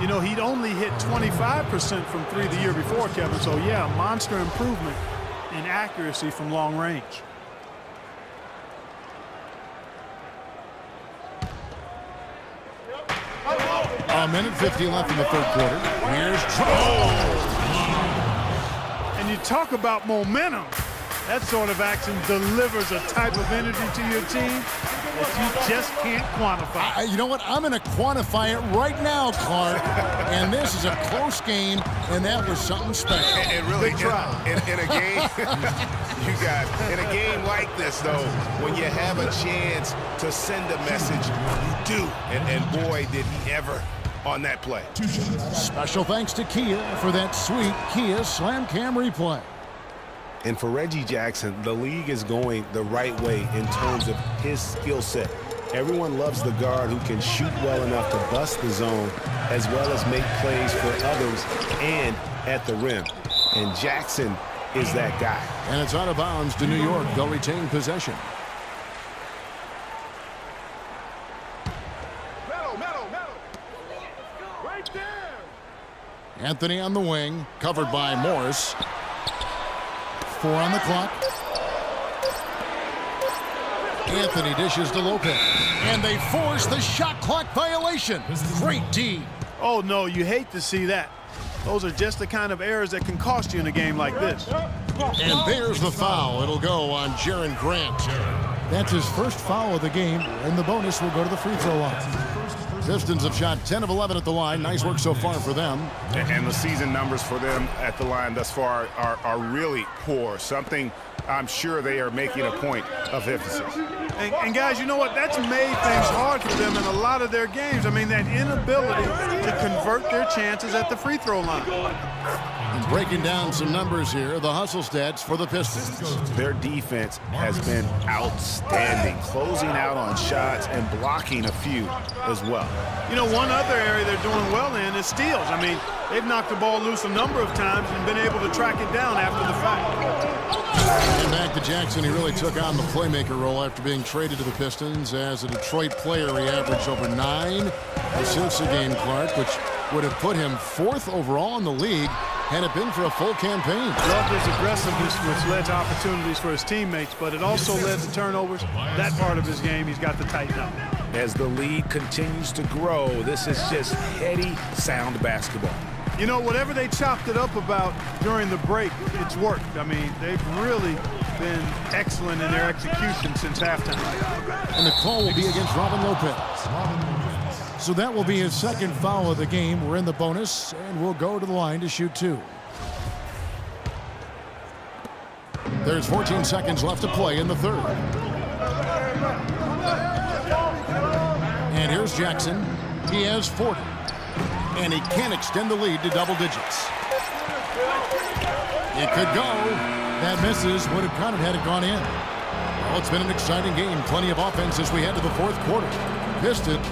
You know, he'd only hit 25% from three the year before, Kevin. So, yeah, monster improvement in accuracy from long range. A minute 50 left in the third quarter. Here's And you talk about momentum. That sort of action delivers a type of energy to your team that you just can't quantify. You know what? I'm going to quantify it right now, Clark. And this is a close game, and that was something special. And really, in a game, in a game like this, though, when you have a chance to send a message, you do. And boy, did he ever on that play. Special thanks to Kia for that sweet Kia Slam Cam replay. And for Reggie Jackson, the league is going the right way in terms of his skill set. Everyone loves the guard who can shoot well enough to bust the zone as well as make plays for others and at the rim. And Jackson is that guy. And it's out of bounds to New York. They'll retain possession. Right there. Anthony on the wing, covered by Morris. 4 on the clock. Anthony dishes to Lopez. And they force the shot clock violation. Great D. Oh, no, you hate to see that. Those are just the kind of errors that can cost you in a game like this. And there's the foul. It'll go on Jaren Grant. That's his first foul of the game, and the bonus will go to the free throw line. Pistons have shot 10 of 11 at the line. Nice work so far for them. And the season numbers for them at the line thus far are really poor. Something I'm sure they are making a point of emphasis. And guys, you know what? That's made things hard for them in a lot of their games. I mean, that inability to convert their chances at the free throw line. And breaking down some numbers here, the hustle stats for the Pistons. Their defense has been outstanding, closing out on shots and blocking a few as well. You know, one other area they're doing well in is steals. I mean, they've knocked the ball loose a number of times and been able to track it down after the fact. And back to Jackson. He really took on the playmaker role after being traded to the Pistons. As a Detroit player, he averaged over 9 assists a game, Clark, which would have put him 4th overall in the league had it been for a full campaign. Loved his aggressiveness, which led to opportunities for his teammates, but it also led to turnovers. That part of his game, he's got to tighten up. As the lead continues to grow, this is just heady, sound basketball. You know, whatever they chopped it up about during the break, it's worked. I mean, they've really been excellent in their execution since halftime. And the call will be against Robin Lopez. So that will be his second foul of the game. We're in the bonus, and we'll go to the line to shoot 2. There's 14 seconds left to play in the third. And here's Jackson. He has 40. And he can extend the lead to double digits. It could go. That misses. Would have kind of had it gone in. Well, it's been an exciting game. Plenty of offense as we head to the fourth quarter. Pistons.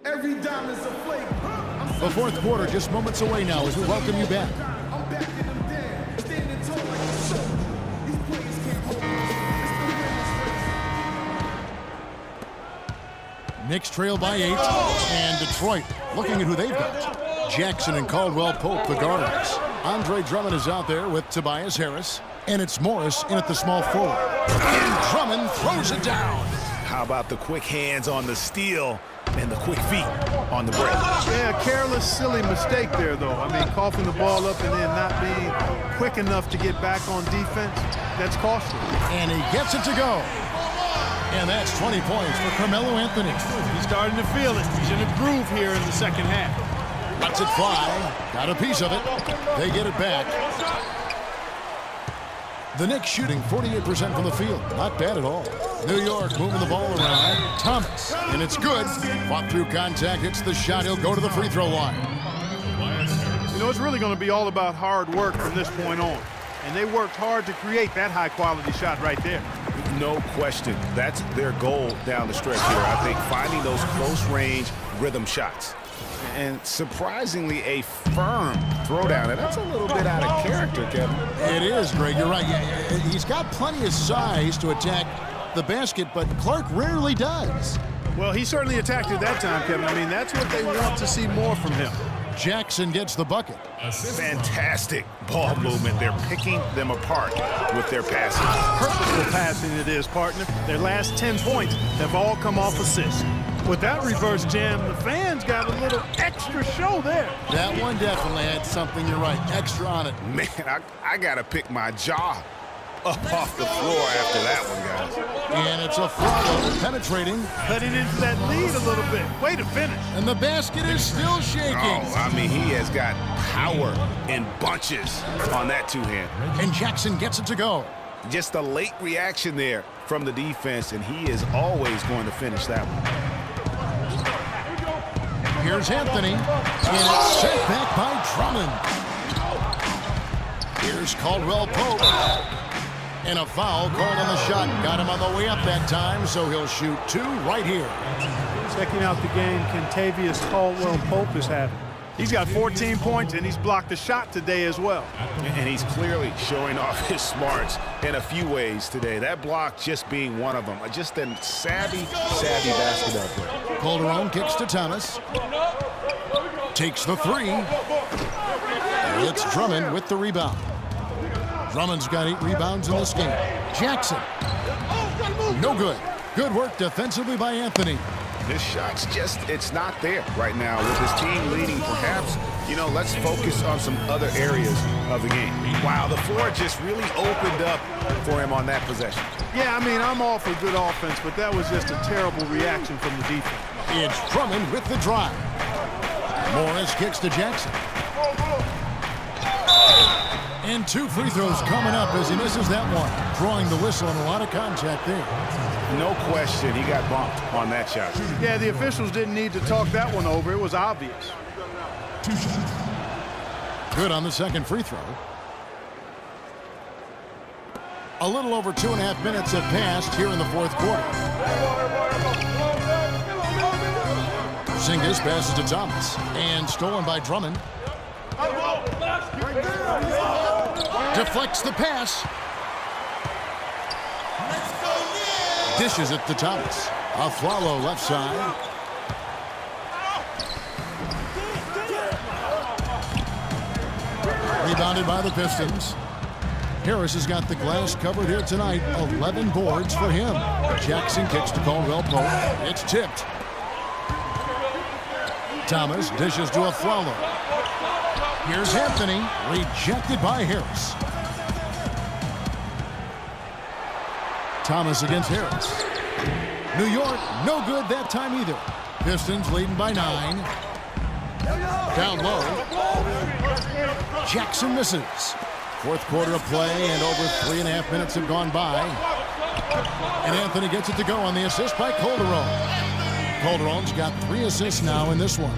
Every dime is a flavor. The fourth quarter just moments away now as we welcome you back. I'm backing them down, standing tall like a show. These players can't hold us. Knicks trail by 8, and Detroit looking at who they've got. Jackson and Caldwell Pope, the guards. Andre Drummond is out there with Tobias Harris, and it's Morris in at the small forward. And Drummond throws it down. How about the quick hands on the steal and the quick feet on the break? Yeah, a careless, silly mistake there, though. I mean, coughing the ball up and then not being quick enough to get back on defense, that's costly. And he gets it to go. And that's 20 points for Carmelo Anthony. He's starting to feel it. He's in a groove here in the second half. Lets it fly. Got a piece of it. They get it back. The Knicks shooting 48% from the field. Not bad at all. New York moving the ball around. Thomas. And it's good. Fought through contact. Hits the shot. He'll go to the free throw line. You know, it's really going to be all about hard work from this point on. And they worked hard to create that high-quality shot right there. No question. That's their goal down the stretch here. I think finding those close-range rhythm shots. And surprisingly, a firm throwdown. And that's a little bit out of character, Kevin. It is, Greg. You're right. He's got plenty of size to attack the basket, but Clark rarely does. Well, he certainly attacked it that time, Kevin. I mean, that's what they want to see more from him. Jackson gets the bucket. Fantastic ball movement. They're picking them apart with their passing. Purposeful passing it is, partner. Their last 10 points have all come off assists. With that reverse jam, the fans got a little extra show there. That one definitely had something, you're right, extra on it. Man, I got to pick my jaw up off the floor after that one, guys. And it's a Flalo penetrating. Cutting into that lead a little bit. Way to finish. And the basket is still shaking. Oh, I mean, he has got power in bunches on that two-hand. And Jackson gets it to go. Just a late reaction there from the defense, and he is always going to finish that one. Here's Anthony, and it's sent back by Drummond. Here's Caldwell Pope. And a foul called on the shot. Got him on the way up that time, so he'll shoot 2 right here. Checking out the game Kentavious Caldwell Pope is having. He's got 14 points, and he's blocked a shot today as well. And he's clearly showing off his smarts in a few ways today. That block just being one of them. Just a savvy basketball player. Calderon kicks to Thomas. Takes the 3. It's Drummond with the rebound. Drummond's got 8 rebounds in this game. Jackson. No good. Good work defensively by Anthony. This shot's just, it's not there right now. With his team leading, perhaps, let's focus on some other areas of the game. Wow, the floor just really opened up for him on that possession. Yeah, I mean, I'm all for good offense, but that was just a terrible reaction from the defense. It's Drummond with the drive. Morris kicks to Jackson. And 2 free throws coming up as he misses that one. Drawing the whistle and a lot of contact there. No question, he got bumped on that shot. Yeah, the officials didn't need to talk that one over. It was obvious. Good on the second free throw. A little over 2.5 minutes have passed here in the fourth quarter. Porzingis passes to Thomas. And stolen by Drummond. Deflects the pass. Dishes it to Thomas. Aflalo left side. Rebounded by the Pistons. Harris has got the glass covered here tonight. 11 boards for him. Jackson kicks to Caldwell Pope. It's tipped. Thomas dishes to Aflalo. Here's Anthony. Rejected by Harris. Thomas against Harris. New York, no good that time either. Pistons leading by 9. Down low. Jackson misses. Fourth quarter of play, and over 3.5 minutes have gone by. And Anthony gets it to go on the assist by Calderon. Calderon's got 3 assists now in this one.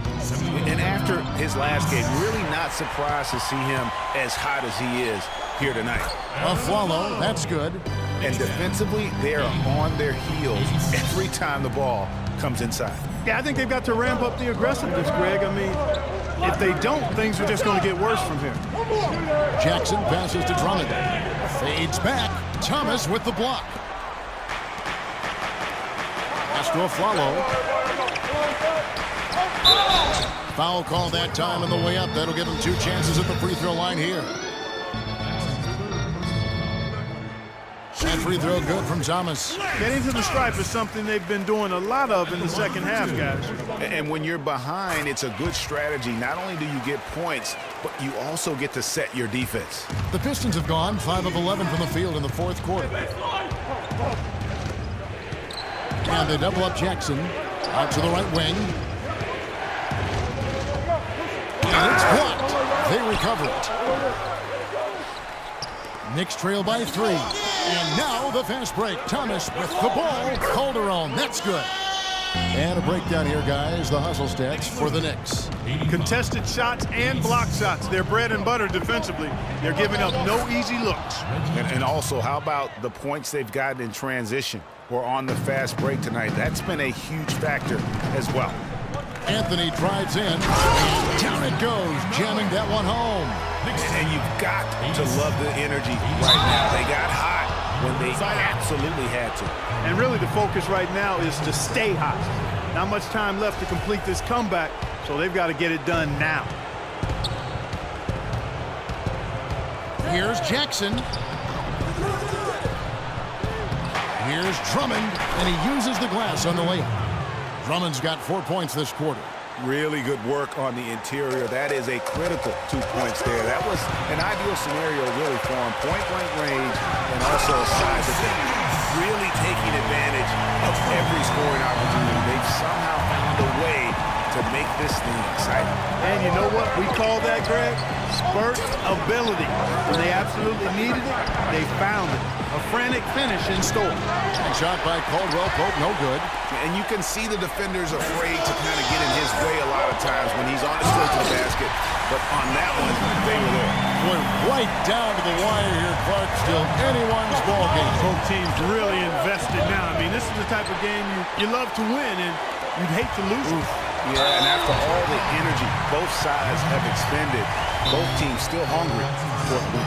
And after his last game, really not surprised to see him as hot as he is here tonight. Aflalo, that's good. And defensively, they are on their heels every time the ball comes inside. Yeah, I think they've got to ramp up the aggressiveness, Greg. I mean, if they don't, things are just going to get worse from here. Jackson passes to Drummond. Fades back. Thomas with the block. Pass to Aflalo. Foul call that time on the way up. That'll give him 2 chances at the free throw line here. That free throw good from Thomas. Getting to the stripe is something they've been doing a lot of in the second half, guys. And when you're behind, it's a good strategy. Not only do you get points, but you also get to set your defense. The Pistons have gone 5 of 11 from the field in the fourth quarter. And they double up Jackson. Out to the right wing. And it's blocked. They recover it. Knicks trail by 3. And now the fast break. Thomas with the ball. Calderon. That's good. And a breakdown here, guys. The hustle stats for the Knicks. Contested shots and block shots. They're bread and butter defensively. They're giving up no easy looks. And also, how about the points they've gotten in transition or on the fast break tonight? That's been a huge factor as well. Anthony drives in. And down it goes, jamming that one home. And you've got to love the energy right now. They got hot when they absolutely had to. And really the focus right now is to stay hot. Not much time left to complete this comeback, so they've got to get it done now. Here's Jackson. Here's Drummond, and he uses the glass on the layup. Drummond's got 4 points this quarter. Really good work on the interior. That is a critical 2 points there. That was an ideal scenario really for him. Point-blank range and also a size advantage. Really taking advantage of every scoring opportunity. They've somehow found a way to make this thing exciting. And you know what we call that, Greg? Spurt ability. When they absolutely needed it, they found it. A frantic finish in store. And shot by Caldwell Pope, no good. And you can see the defenders afraid to kind of get in his way a lot of times when he's on his way to the basket. But on that one, they were there. Boy, right down to the wire here, Clark. Still anyone's ball game. Both teams really invested now. I mean, this is the type of game you love to win, and you'd hate to lose it. Yeah, and after all the energy both sides have expended, both teams still hungry for a win.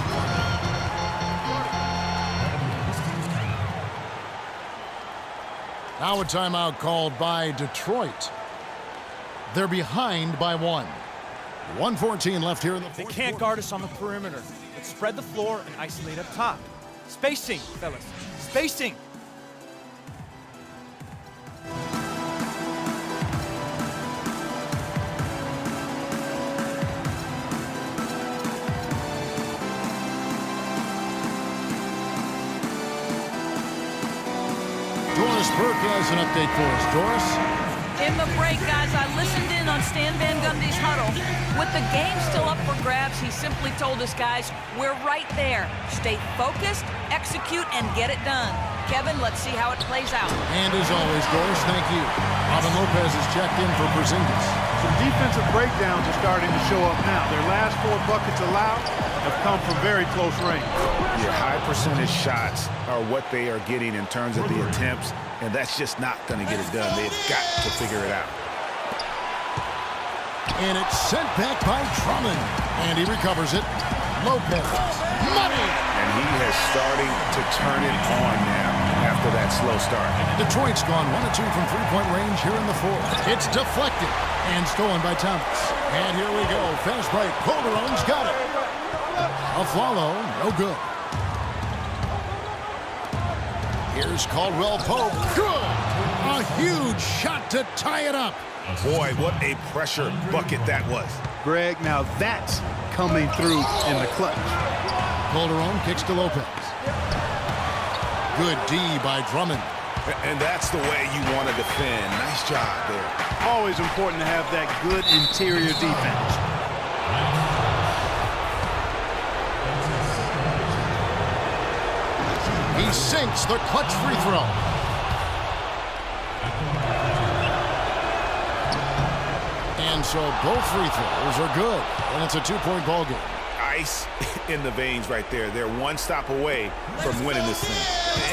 Now a timeout called by Detroit. They're behind by 1. 1:14 left here in the fourth. They can't guard us on the perimeter. Let's spread the floor and isolate up top. Spacing, fellas. Spacing. Doris Burke has an update for us. Doris? In the break, guys, I listened in on Stan Van Gundy's huddle. With the game still up for grabs, he simply told us, guys, we're right there. Stay focused, execute, and get it done. Kevin, let's see how it plays out. And as always, Doris, thank you. Robin Lopez is checked in for Porzingis. Some defensive breakdowns are starting to show up now. Their last 4 buckets allowed have come from very close range. Your high percentage shots are what they are getting in terms of the attempts, and that's just not going to get it done. They've got to figure it out. And it's sent back by Drummond. And he recovers it. Lopez. Money! And he is starting to turn it on now after that slow start. Detroit's gone 1 of 2 from three-point range here in the fourth. It's deflected and stolen by Thomas. And here we go. Fast break. Calderon's got it. Aflalo, no good. Here's Caldwell Pope. Good! A huge shot to tie it up. Boy, what a pressure bucket that was. Greg, now that's coming through in the clutch. Calderon kicks to Lopez. Good D by Drummond. And that's the way you want to defend. Nice job there. Always important to have that good interior defense. He sinks the clutch free throw. And so both free throws are good. And it's a 2-point ball game. Ice in the veins right there. They're one stop away from winning this thing.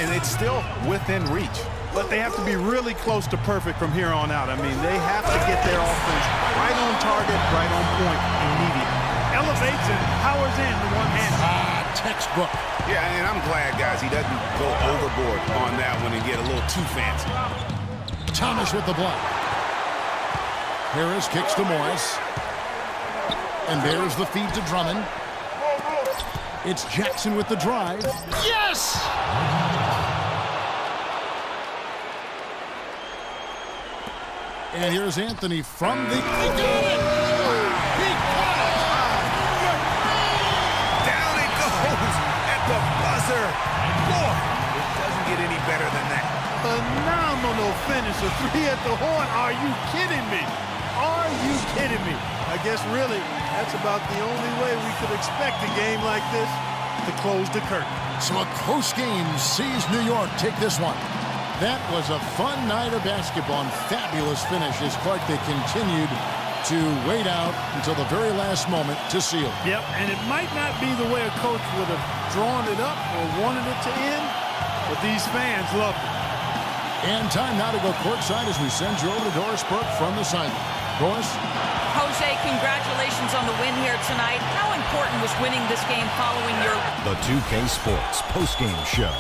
And it's still within reach. But they have to be really close to perfect from here on out. I mean, they have to get their offense right on target, right on point immediately. Elevates and powers in the one-hand. Textbook. Yeah, and I'm glad, guys, he doesn't go overboard on that one and get a little too fancy. Thomas with the block. Harris kicks to Morris. And there's the feed to Drummond. It's Jackson with the drive. Yes! And here's Anthony from the... He got it! He got it! Down it goes at the buzzer. Boy, it doesn't get any better than that. Phenomenal finish. A 3 at the horn. Are you kidding me? Are you kidding me? I guess really that's about the only way we could expect a game like this to close the curtain. So a close game sees New York take this one. That was a fun night of basketball and fabulous finish as Clark, they continued to wait out until the very last moment to seal. Yep, and it might not be the way a coach would have drawn it up or wanted it to end, but these fans loved it. And time now to go courtside as we send you over to Doris Burke from the sideline. Doris? Jose, congratulations on the win here tonight. How important was winning this game following your... The 2K Sports postgame show.